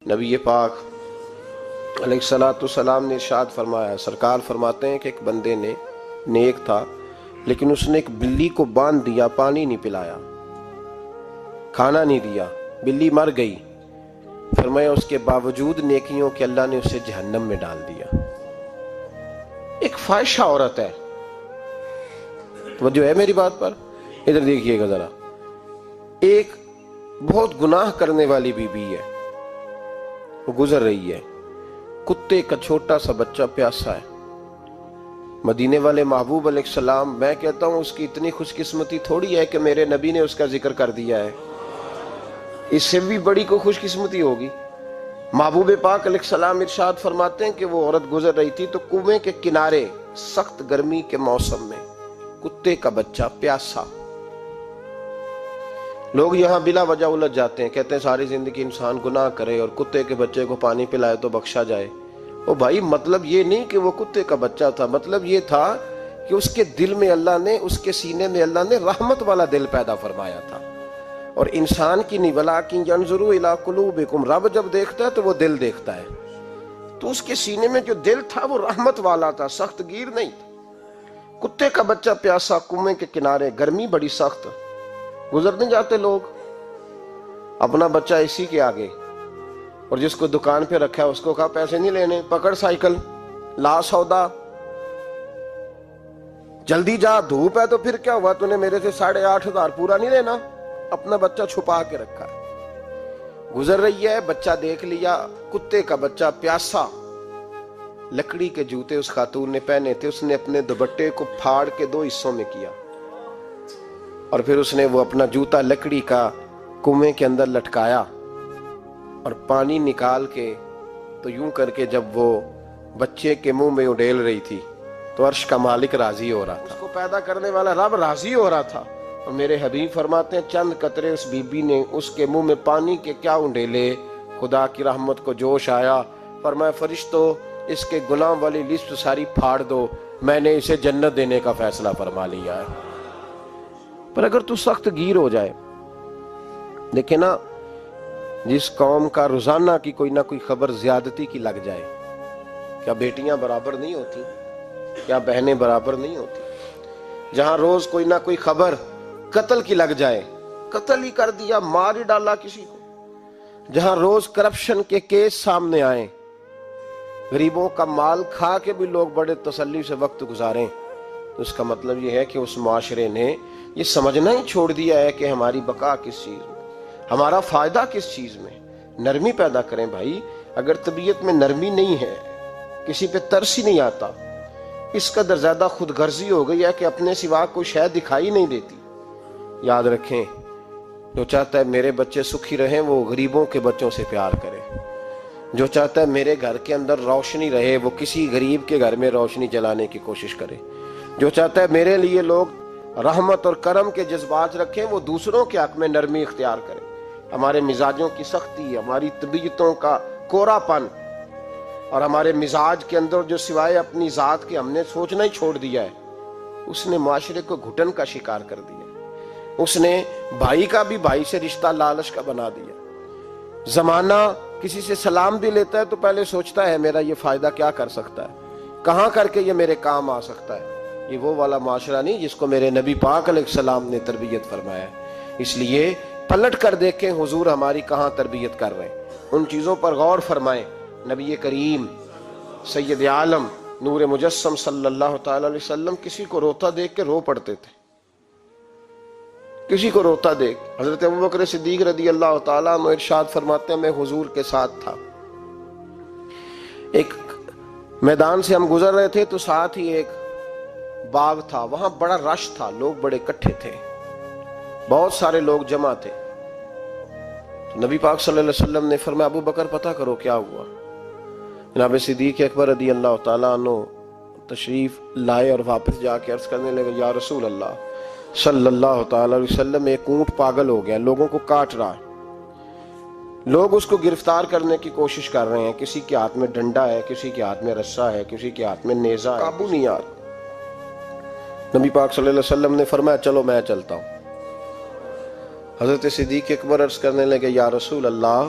نبی پاک علیہ الصلوۃ والسلام نے ارشاد فرمایا، سرکار فرماتے ہیں کہ ایک بندے نے نیک تھا لیکن اس نے ایک بلی کو باندھ دیا، پانی نہیں پلایا، کھانا نہیں دیا، بلی مر گئی۔ فرمایا اس کے باوجود نیکیوں کے اللہ نے اسے جہنم میں ڈال دیا۔ ایک فاحشہ عورت ہے، توجہ ہے میری بات پر؟ ادھر دیکھیے گا ذرا، ایک بہت گناہ کرنے والی بی بی ہے، وہ گزر رہی ہے، کتے کا چھوٹا سا بچہ پیاسا ہے۔ مدینے والے محبوب علیہ السلام، میں کہتا ہوں اس کی اتنی خوش قسمتی تھوڑی ہے کہ میرے نبی نے اس کا ذکر کر دیا ہے، اس سے بھی بڑی کوئی خوش قسمتی ہوگی۔ محبوب پاک علیہ السلام ارشاد فرماتے ہیں کہ وہ عورت گزر رہی تھی تو کنویں کے کنارے سخت گرمی کے موسم میں کتے کا بچہ پیاسا۔ لوگ یہاں بلا وجہ الجھ جاتے ہیں، کہتے ہیں ساری زندگی انسان گناہ کرے اور کتے کے بچے کو پانی پلائے تو بخشا جائے۔ او بھائی، مطلب یہ نہیں کہ وہ کتے کا بچہ تھا، مطلب یہ تھا کہ اس کے دل میں اللہ نے، اس کے سینے میں اللہ نے رحمت والا دل پیدا فرمایا تھا۔ اور انسان کی نہیں، وَلَٰكِن يَنظُرُ إِلَىٰ قُلُوبِكُمْ، رب جب دیکھتا ہے تو وہ دل دیکھتا ہے، تو اس کے سینے میں جو دل تھا وہ رحمت والا تھا، سخت گیر نہیں تھا۔ کتے کا بچہ پیاسا، کنویں کے کنارے، گرمی بڑی سخت، گزر نہیں جاتے لوگ اپنا بچہ اسی کے آگے، اور جس کو دکان پہ رکھا ہے اس کو کہا پیسے نہیں لینے، پکڑ سائیکل، لا سودا، جلدی جا، دھوپ ہے تو پھر کیا ہوا، تو نے میرے سے 8,500 پورا نہیں لینا، اپنا بچہ چھپا کے رکھا ہے۔ گزر رہی ہے، بچہ دیکھ لیا، کتے کا بچہ پیاسا، لکڑی کے جوتے اس خاتون نے پہنے تھے، اس نے اپنے دوپٹے کو پھاڑ کے 2 حصوں میں کیا، اور پھر اس نے وہ اپنا جوتا لکڑی کا کنویں کے اندر لٹکایا، اور پانی نکال کے تو یوں کر کے جب وہ بچے کے منہ میں اڈیل رہی تھی تو عرش کا مالک راضی ہو رہا تھا، اس کو پیدا کرنے والا رب راضی ہو رہا تھا۔ اور میرے حبیب فرماتے ہیں چند قطرے اس بی بی نے اس کے منہ میں پانی کے کیا اڈیلے، خدا کی رحمت کو جوش آیا، فرمایا فرشتوں اس کے گناہ والی لسٹ ساری پھاڑ دو، میں نے اسے جنت دینے کا فیصلہ فرما لیا ہے۔ پر اگر تو سخت گیر ہو جائے، دیکھیں نا، جس قوم کا روزانہ کی کوئی نہ کوئی خبر زیادتی کی لگ جائے، کیا بیٹیاں برابر نہیں ہوتی؟ کیا بہنیں برابر نہیں ہوتی؟ جہاں روز کوئی نہ کوئی خبر قتل کی لگ جائے، قتل ہی کر دیا، مار ہی ڈالا کسی کو، جہاں روز کرپشن کے کیس سامنے آئیں، غریبوں کا مال کھا کے بھی لوگ بڑے تسلی سے وقت گزاریں، تو اس کا مطلب یہ ہے کہ اس معاشرے نے یہ سمجھنا ہی چھوڑ دیا ہے کہ ہماری بقا کس چیز میں، ہمارا فائدہ کس چیز میں۔ نرمی پیدا کریں بھائی، اگر طبیعت میں نرمی نہیں ہے، کسی پہ ترس ہی نہیں آتا، اس قدر زیادہ خود غرضی ہو گئی ہے کہ اپنے سوا کوئی شے دکھائی نہیں دیتی۔ یاد رکھیں، جو چاہتا ہے میرے بچے سکھی رہیں وہ غریبوں کے بچوں سے پیار کرے، جو چاہتا ہے میرے گھر کے اندر روشنی رہے وہ کسی غریب کے گھر میں روشنی جلانے کی کوشش کرے، جو چاہتا ہے میرے لیے لوگ رحمت اور کرم کے جذبات رکھیں وہ دوسروں کے حق میں نرمی اختیار کرے۔ ہمارے مزاجوں کی سختی، ہماری طبیعتوں کا کورا پن، اور ہمارے مزاج کے اندر جو سوائے اپنی ذات کے ہم نے سوچنا ہی چھوڑ دیا ہے، اس نے معاشرے کو گھٹن کا شکار کر دیا، اس نے بھائی کا بھی بھائی سے رشتہ لالچ کا بنا دیا۔ زمانہ کسی سے سلام بھی لیتا ہے تو پہلے سوچتا ہے میرا یہ فائدہ کیا کر سکتا ہے، کہاں کر کے یہ میرے کام آ سکتا ہے۔ یہ وہ والا معاشرہ نہیں جس کو میرے نبی پاک علیہ السلام نے تربیت فرمایا ہے۔ اس لیے پلٹ کر دیکھیں حضور ہماری کہاں تربیت کر رہے ہیں، ان چیزوں پر غور فرمائیں۔ نبی کریم سید عالم نور مجسم صلی اللہ تعالی علیہ وسلم کسی کو روتا دیکھ کے رو پڑتے تھے، کسی کو روتا دیکھ۔ حضرت ابوبکر صدیق رضی اللہ تعالیٰ عنہ ارشاد فرماتے ہیں میں حضور کے ساتھ تھا، ایک میدان سے ہم گزر رہے تھے تو ساتھ ہی ایک باغ تھا، وہاں بڑا رش تھا، لوگ بڑے اکٹھے تھے، بہت سارے لوگ جمع تھے۔ تو نبی پاک صلی اللہ علیہ وسلم نے فرمایا ابو بکر پتہ کرو کیا ہوا۔ جناب صدیق اکبر رضی اللہ تعالیٰ عنہ تشریف لائے اور واپس جا کے عرض کرنے لگے یا رسول اللہ صلی اللہ تعالی علیہ وسلم، ایک اونٹ پاگل ہو گیا، لوگوں کو کاٹ رہا ہے، لوگ اس کو گرفتار کرنے کی کوشش کر رہے ہیں، کسی کے ہاتھ میں ڈنڈا ہے، کسی کے ہاتھ میں رسا ہے، کسی کے ہاتھ میں نیزہ ہے، قابو نہیں آ رہا۔ نبی پاک صلی اللہ علیہ وسلم نے فرمایا چلو میں چلتا ہوں۔ حضرت صدیق اکبر عرض کرنے لگے یا رسول اللہ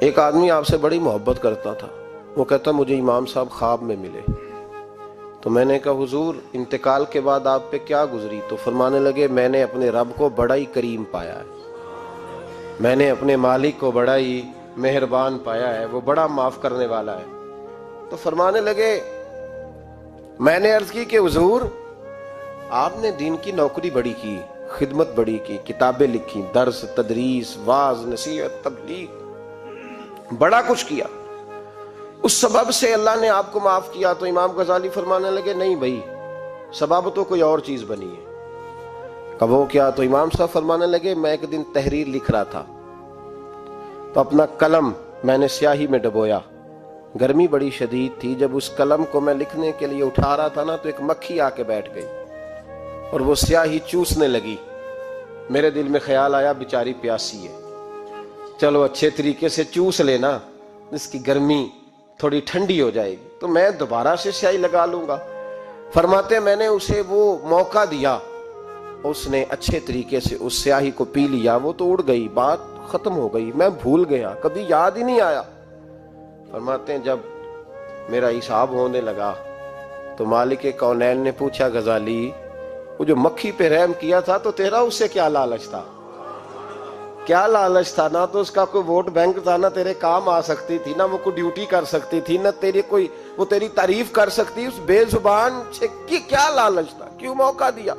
ایک آدمی آپ سے بڑی محبت کرتا تھا، وہ کہتا مجھے امام صاحب خواب میں ملے، تو میں نے کہا حضور انتقال کے بعد آپ پہ کیا گزری؟ تو فرمانے لگے میں نے اپنے رب کو بڑا ہی کریم پایا ہے، میں نے اپنے مالک کو بڑا ہی مہربان پایا ہے، وہ بڑا معاف کرنے والا ہے۔ تو فرمانے لگے میں نے عرض کی کہ حضور آپ نے دین کی نوکری بڑی کی، خدمت بڑی کی، کتابیں لکھی، درس، تدریس، واعظ، نصیحت، تبلیغ، بڑا کچھ کیا، اس سبب سے اللہ نے آپ کو معاف کیا۔ تو امام غزالی فرمانے لگے نہیں بھائی، سبب تو کوئی اور چیز بنی ہے۔ کہا وہ کیا؟ تو امام صاحب فرمانے لگے میں ایک دن تحریر لکھ رہا تھا تو اپنا قلم میں نے سیاہی میں ڈبویا، گرمی بڑی شدید تھی، جب اس قلم کو میں لکھنے کے لیے اٹھا رہا تھا نا تو ایک مکھی آ کے بیٹھ گئی اور وہ سیاہی چوسنے لگی۔ میرے دل میں خیال آیا بیچاری پیاسی ہے، چلو اچھے طریقے سے چوس لینا، اس کی گرمی تھوڑی ٹھنڈی ہو جائے گی تو میں دوبارہ سے سیاہی لگا لوں گا۔ فرماتے میں نے اسے وہ موقع دیا، اس نے اچھے طریقے سے اس سیاہی کو پی لیا، وہ تو اڑ گئی، بات ختم ہو گئی، میں بھول گیا، کبھی یاد ہی نہیں آیا۔ فرماتے ہیں جب میرا حساب ہونے لگا تو مالک کونین نے پوچھا غزالی وہ جو مکھی پہ رحم کیا تھا تو تیرا اس سے کیا لالچ تھا؟ کیا لالچ تھا؟ نہ تو اس کا کوئی ووٹ بینک تھا، نہ تیرے کام آ سکتی تھی، نہ وہ کوئی ڈیوٹی کر سکتی تھی، نہ تیری کوئی وہ تیری تعریف کر سکتی، اس بے زبان سے کیا لالچ تھا؟ کیوں موقع دیا؟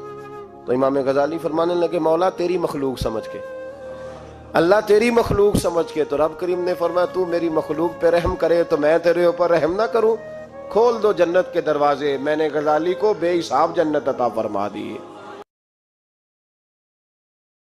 تو امام غزالی فرمانے لگے مولا تیری مخلوق سمجھ کے، اللہ تیری مخلوق سمجھ کے۔ تو رب کریم نے فرمایا تو میری مخلوق پہ رحم کرے تو میں تیرے اوپر رحم نہ کروں؟ کھول دو جنت کے دروازے، میں نے غزالی کو بے حساب جنت عطا فرما دی۔